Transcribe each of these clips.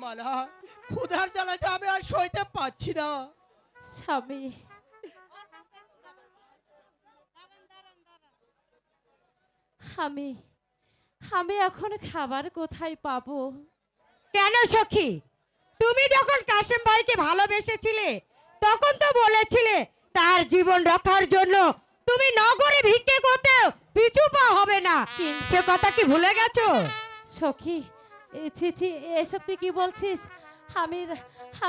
মালা, ক্ষুধার জ্বালা যে আমি আর সইতে পাচ্ছি না। স্বামী, আমি আমি এখন খাবার কোথায় পাবো? কেন সখী, তুমি যখন কাশেম ভাইকে ভালোবেসেছিলে তখন তো বলেছিলে তার জীবন রক্ষার জন্য তুমি নগরে ভিক্ষে করতেও পিছু পা হবে না। সে কথা কি ভুলে গেছো? সখী, ছি ছি, এসব তুই কি বলছিস? আমি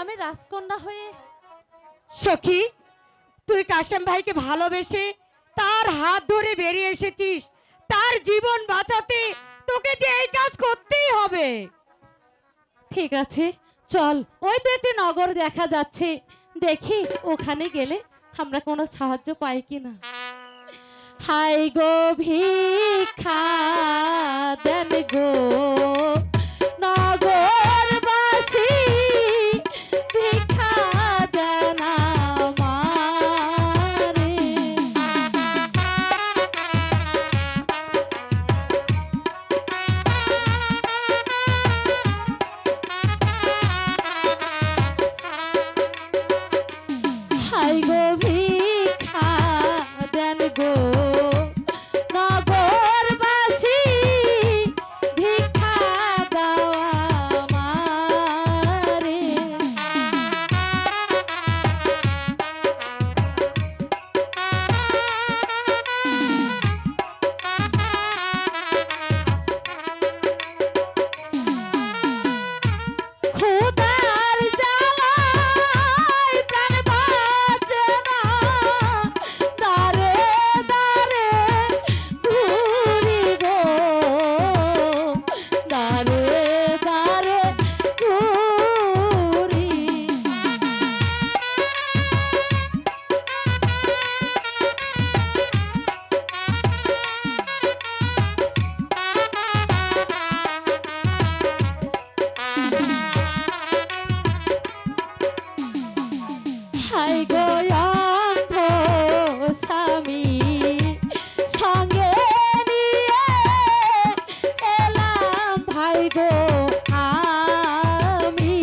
আমি রাজকন্যা হয়ে সখী, তুই কাশেম ভাইকে ভালোবেসে তার হাত ধরে বেরিয়ে এসেছিস, তার জীবন বাঁচাতে তোকে যে এই কাজ করতেই হবে। ঠিক আছে, চল, ওই তো একটি নগর দেখা যাচ্ছে, দেখি ওখানে গেলে আমরা কোনো সাহায্য পাই কিনা। হাই গো ভিক্ষা দেন গো নগরবাসী, ভিক্ষা দেন আমারে। হাই গো ভিক্ষা দেন গো নগরবাসী, ভিক্ষা দাও আমারে। ক্ষুধার জ্বালায় প্রাণ বাঁচে না, দাঁড়ে দাঁড়ে ঘুরি গো, দাঁড়ে দাঁড়ে ঘুরি। হাই গো অন্ধ স্বামী, সঙ্গে নিয়ে এলাম ভাই গো আমি।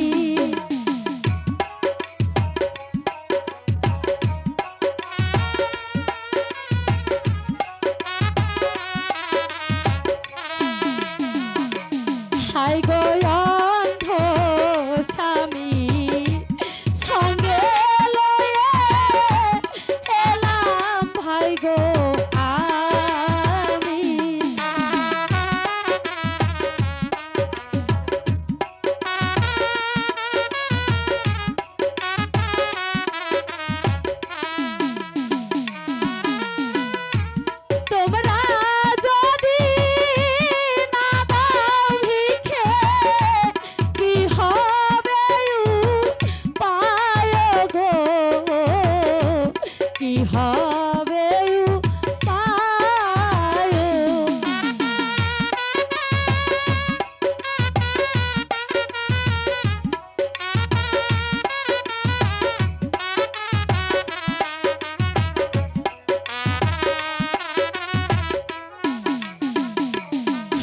হাই গো অন্ধ স্বামী, সঙ্গে লয়ে এলাম ভাই গো আমি। তোমরা যদি না দাও ভিক্ষে, কি হবে উপায় গো, কি হবে উপায়?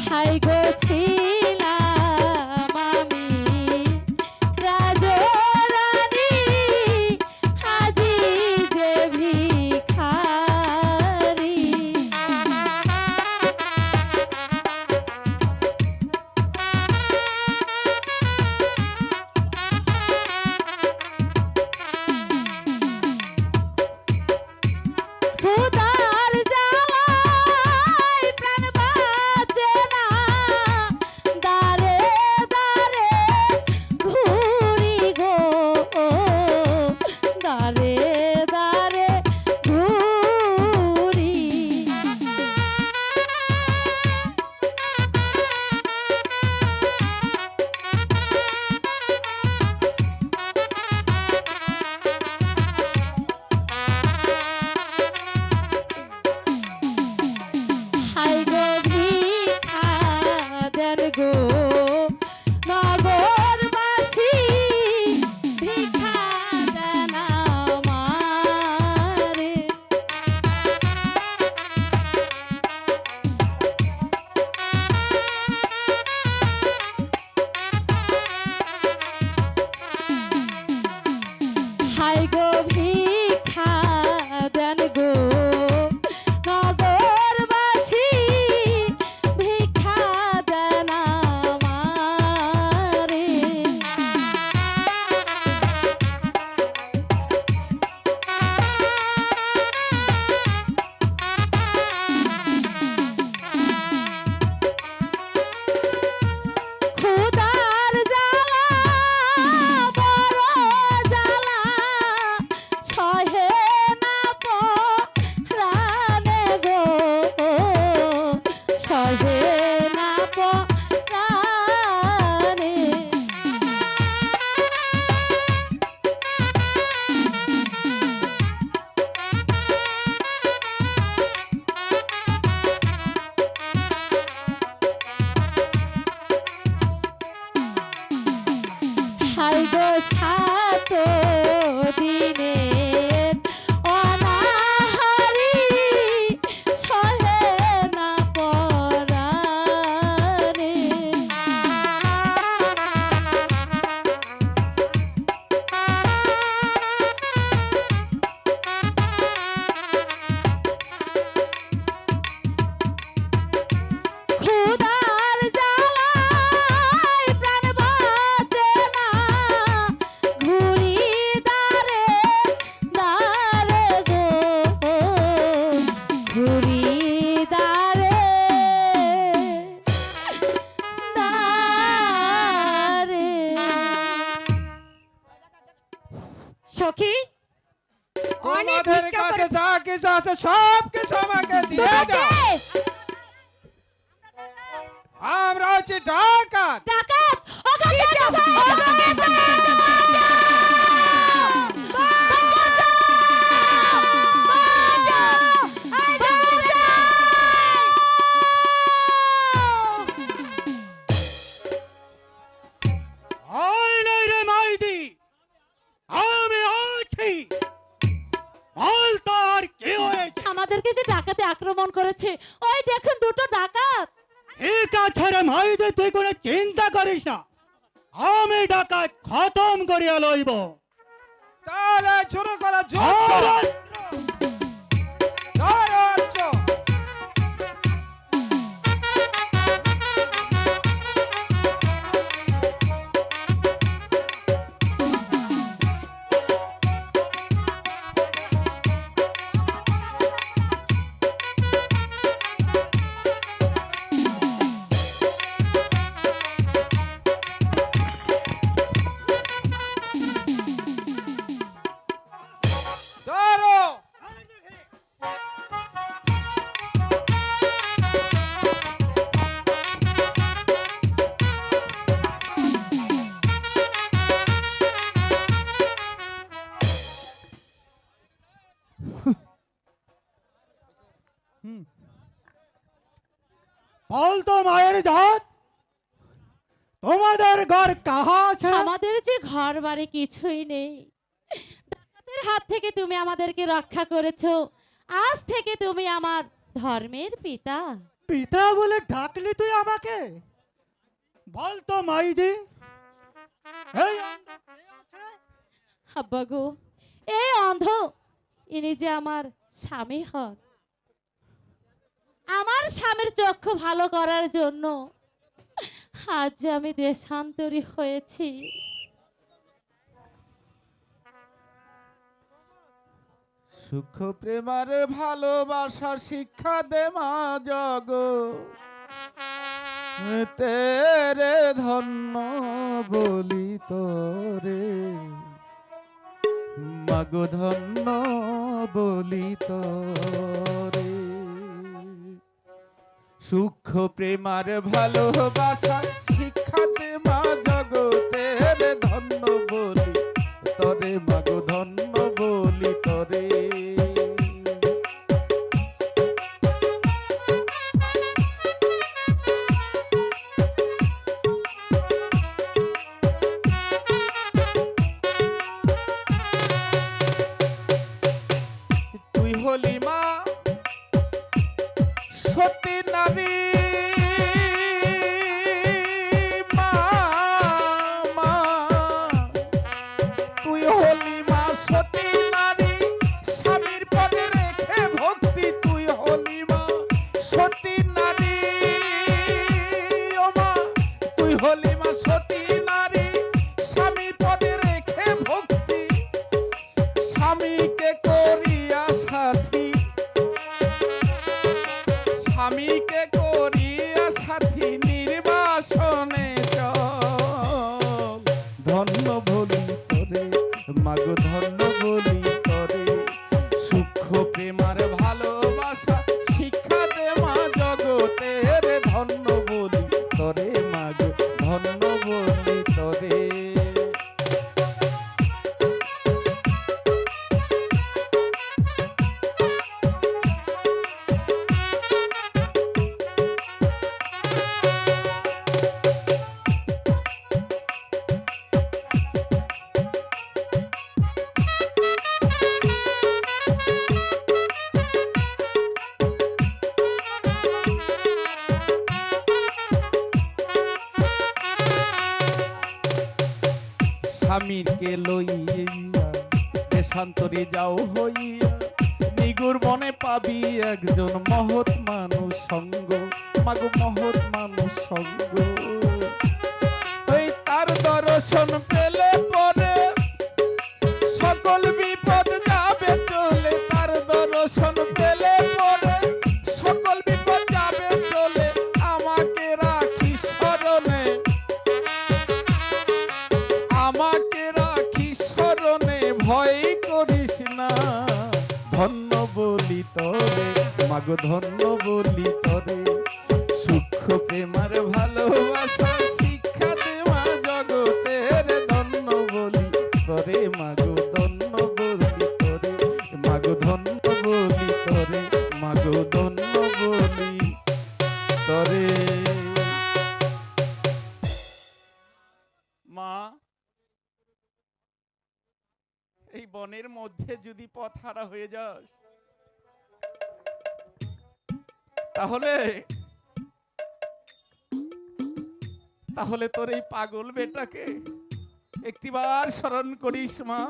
হাই গো ছিলাম আমি রাজরানী, আজি যে ভিক্ষা যা কিছু আছে সব কিছু আমাকে দিয়ে দাও। আমরা হচ্ছে ডাকাত। ডাকাত ওগো আয় নাই রে মাইদি, আমি আছি। বল তোর কি হয়েছে? আমাদেরকে যে ডাকাতে আক্রমণ করেছে, ওই দেখুন দুটো ডাকাত। ঠিক আছে রে মাইদি, তুই কোনো চিন্তা করিস না, আমি ডাকাত খতম করিয়া লইব। তাহলে শুরু করা যুদ্ধ। জয়রাজ্য। ধরো। বল তো মায়ের জাত, তোমাদের ঘর কাহা আছে? আমাদের যে ঘর বাড়ি কিছুই নেই। ডাকাতের হাত থেকে তুমি আমাদেরকে রক্ষা করেছো, আজ থেকে তুমি আমার ধর্মের পিতা। পিতা বলে ডাকলি তুই আমাকে? বল তো মাইদি, এই অন্ধ কে আছে? আব্বা গো, এই অন্ধ ইনি যে আমার স্বামী হন। আমার স্বামীর চক্ষু ভালো করার জন্য আজ যে আমি দেশান্তরী হয়েছি। সুখ প্রেমার ভালোবাসা শিক্ষা দে মা জগ তেরে ধন্য বলি তোরে মাগো ধন্য বলি তোরে। সুখ প্রেমার ভালোবাসা শিক্ষা দে মা জগতের ধন্য বলি তরে মাগো ধন্য বলি তরে। তুই হলি মা সতী নারী মা মা তুই হলি মা সতী নারী স্বামীর পদে রেখে ভক্তি তুই হলি মা সতী নারী ও মা তুই হলি মা সতী নারী স্বামীর পদে রেখে ভক্তি স্বামীকে করিয়া সাথী স্বামীকে করিয়া সাথী নির্বাসনে চল ধন্য বলি তোরে মাগো ধন্য বলি তোরে। সূক্ষ্ম প্রেমার ভালোবাসা শিক্ষা দে মা জগতের ধন্য বলি তোরে মাগো ধন্য বলি তোরে। স্বামীরকে লইয়া দেশান্তরে যাও হইয়া নিগুর বনে পাবি একজন মহৎ মানুষ সঙ্গ মাগো মহৎ মানুষ সঙ্গ। ওই তার দর্শন পেলে পরে সকল বিপদ যাবে চলে তার দর্শন পেলে পরে সকল বিপদ যাবে চলে। আমাকে রাখি স্মরণে আমাকে রাখি স্মরণে ভয় করিস না ধন্য বলি তরে মাগো ধন্য বলি তরে সূক্ষ্ম প্রেমার ভালোবাসা শিক্ষা দে মা জগতের ধন্য বলি তরে মাগো ধন্য বলি তরে মাগো ধন্য বলি তরে মাগো ধন্য বলি তরে। মা, এই বনের মধ্যে যদি পথ হারা হয়ে যাস তাহলে তাহলে তোর এই পাগল বেটাকে একটিবার স্মরণ করিস মা।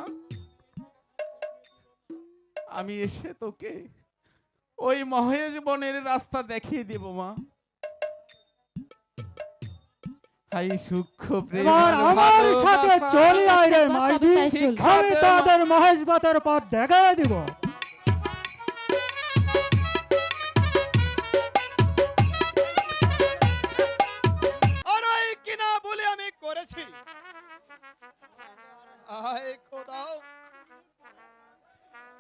আমি এসে তোকে ওই মহেশ বনের রাস্তা দেখিয়ে দেব মা। হাই সূক্ষ্ম প্রেম এবার আমার সাথে চলি আয় রে মাইজি, শিক্ষা আমি তাদের মহেশ বাতের পথ দেখাই দিব। আর ওই কিনা বলে আমি করেছি। আয় খোদা,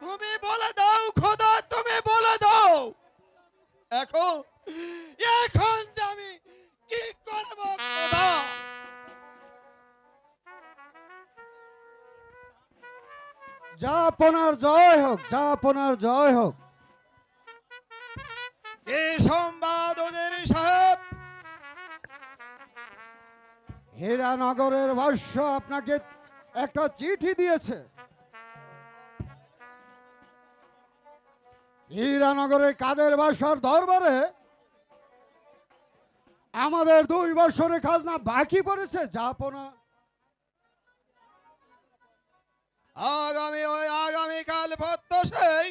তুমি বলে দাও খোদা, তুমি বলে দাও এখন এখন যে আমি কি করব খোদা। যা আপনার জয় হোক, যা আপনার জয় হোক। এই সংবাদ ওদের সাহেব, হীরানগরের ভাষ্য আপনাকে একটা চিঠি দিয়েছে। হীরানগরের কাদের বাসার দরবারে আমাদের 2 বছরের খাজনা বাকি পড়েছে যাপনা। আগামীকাল প্রত্যশই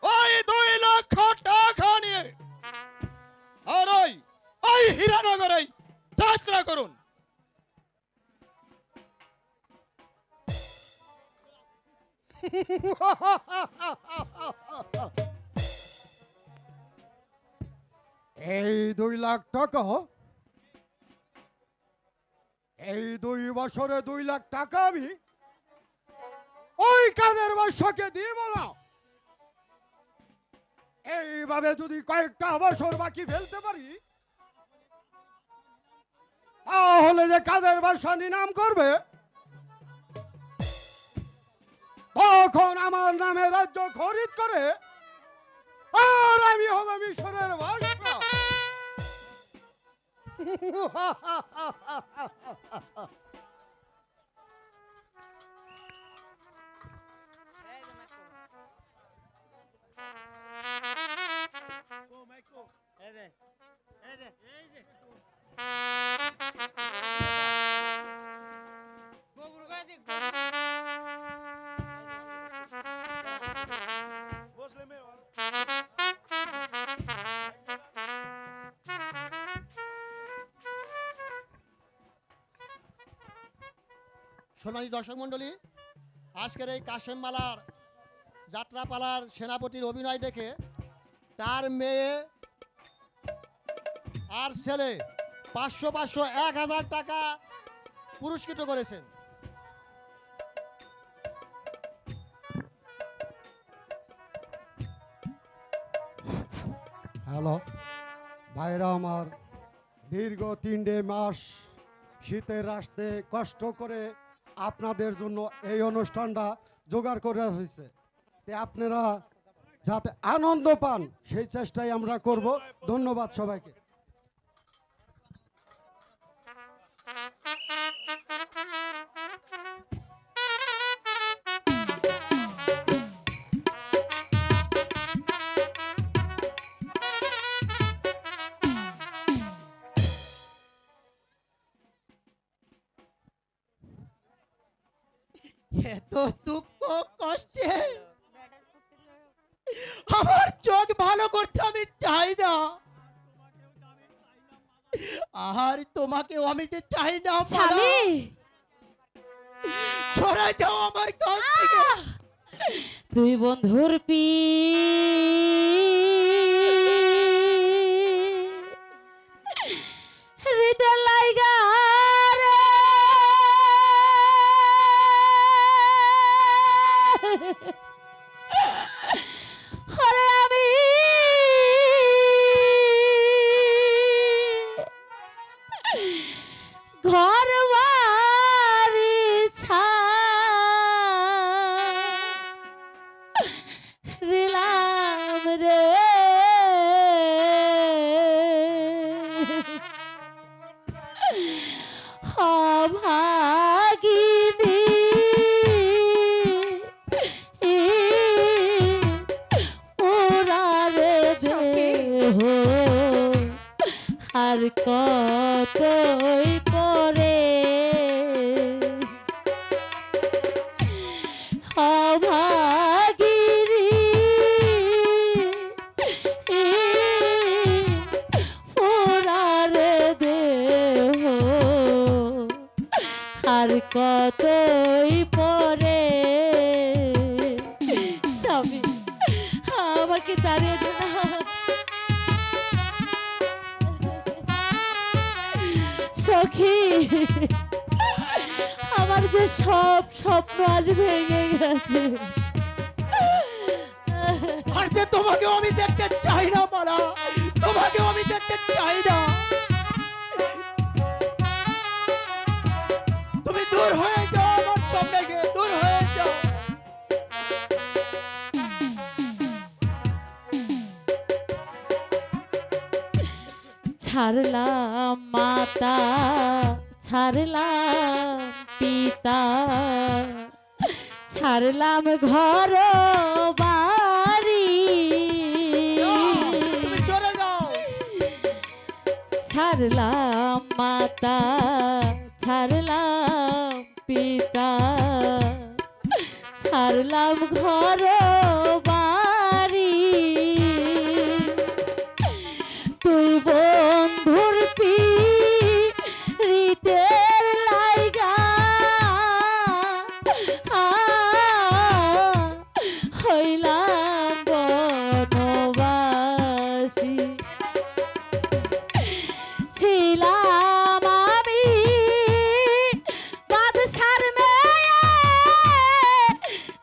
ওই 2 লক্ষ টাকা নিয়ে আর ওই হীরানগরে যাত্রা করুন। এই 2 লাখ টাকা, এই 2 বছরে 2 লাখ টাকা আমি ওই কাদের বাসাকে দিব না। এইভাবে যদি কয়েকটা বছর বাকি ফেলতে পারি তাহলে যে কাদের বাসা নিলাম করবে, তখন আমার নামে রাজ্য খরিদ করে আর আমি হবে মিশরের বাদশা। সোনালী দর্শক মণ্ডলী, আজকের এই কাশেম মালার যাত্রাপালার সেনাপতির অভিনয় দেখে তার মেয়ে আর ছেলে 500 1000 টাকা পুরস্কৃত করেছেন। হ্যালো ভাইরা আমার, দীর্ঘ 3 মাস শীতের রাস্তে কষ্ট করে আপনাদের জন্য এই অনুষ্ঠানটা জোগাড় করা হয়েছে। তে আপনারা যাতে আনন্দ পান সেই চেষ্টাই আমরা করব। ধন্যবাদ সবাইকে। এত দুঃখ কষ্টে আমার চোখ ভালো করতে আমি চাই না, আর তোমাকেও আমি যে চাই না। স্বামী, সরে যাও আমার কাছ থেকে। 2 বন্ধুর হৃদয় লাইগা রে, রিলাম রে অভাগিনী পুরারে দেহ আর কতই পরে অভাগিনী পুরারে দেহ আর কতই পরে স্বামী আমাকে দাঁড়িয়ে দে না। সখী আমার যে সব স্বপ্ন আজ ভেঙে গেছে। আর যে তোমাকেও আমি দেখতে চাই না মালা, তোমাকেও আমি দেখতে চাই না। তুমি দূর হয়ে যাও আমার সামনে গিয়ে, দূর হয়ে যাও। ছাড়লাম মাতা ছাড়লাম পিতা ছাড়লাম ঘর বাড়ি তুমি চলে যাও। ছাড়লাম মাতা ছাড়লাম পিতা ছাড়লাম ঘর বাড়ি তুই বন্ধুর পিরিতের লাইগা হইলাম বনবাসী ছিলাম আমি বাদশার মেয়ে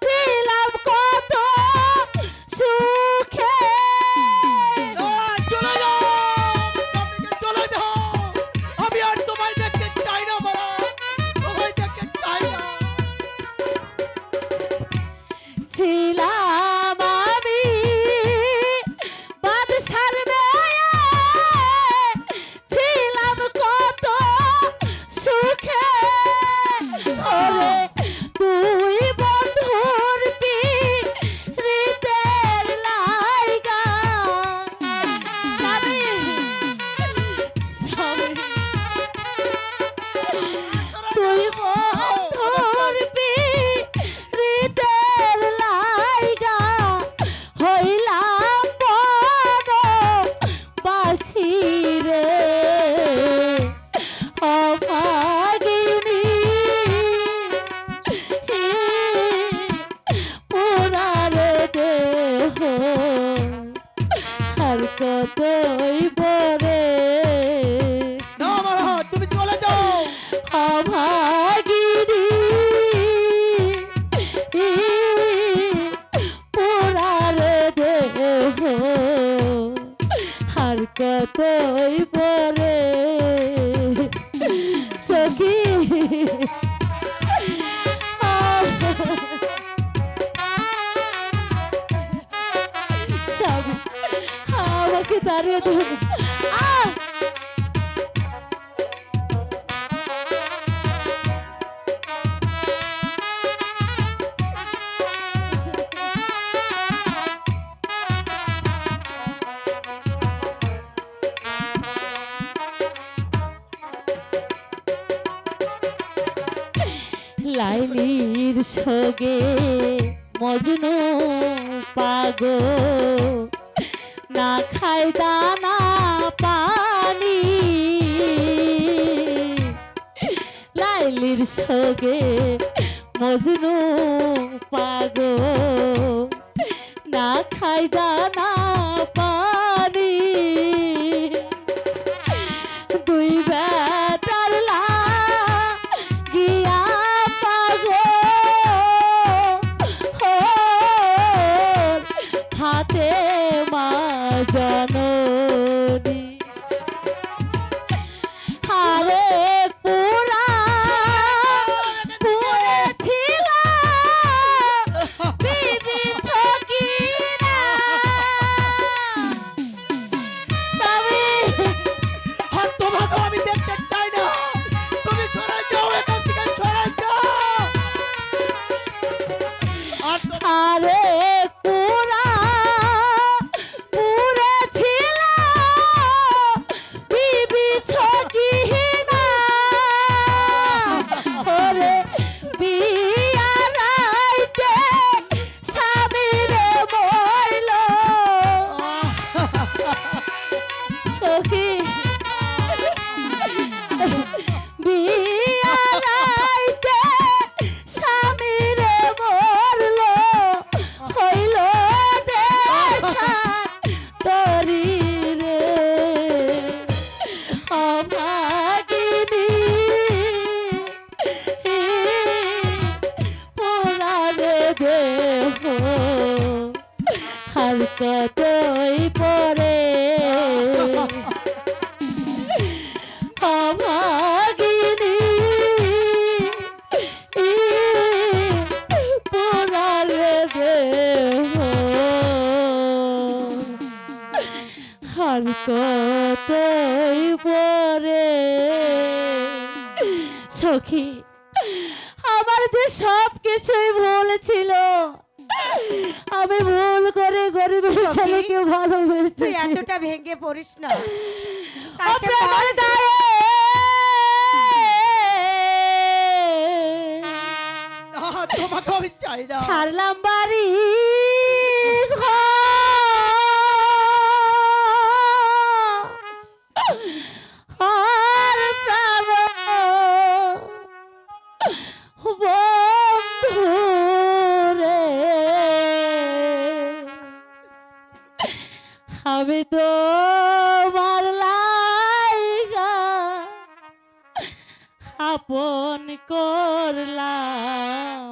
ছিলাম কত সুখে চলে যাও, সামনে চলে যাও। আমি আর তোমায় দেখতে চাই না মালা, তোমায় দেখতে চাই না। ছিলাম আমি বাদশার মেয়ে ছিলাম কত সুখে ওরে তুই বন্ধুর পিরিতের লাইগা স্বামী তুই বন্ধুর পিরিতের লাইগা হইলাম বনবাসী রে অভাগিনী পুরারে দেহ আর কতই পরে না মালা, তুমি চলে যাও। অভাগিনী পুরারে দেহ আর কতই পরে সখী সব আমাকে দাঁড়িয়ে দেব লাইলির সগে মজনু পাগো না খাই দানা পানি লাইলির সগে মজনু পাগো না খাই দানা পানি দুই বেটার লাগিয়া পাগো হাতে মা জননী হারে পুরা পুরেছিল বিবি সখী আর কতই পরে অভাগিনী পোড়ারে দেহ আর কতই পরে সখী আমার যে সব কিছুই ভুল ছিল আমি ভুল করে গরিবের সখী, ছেলেকে তুই ভালোবেসেছি এতটা ভেঙে পড়িস না আপনি কাশেম আমার ভাই, গায়ে না, তোমাকে আমি চাই না। ছাড়লাম বাড়ি ঘর আর প্রাণ বন্ধু রে আমি তো মারলাইগা আপন করলাম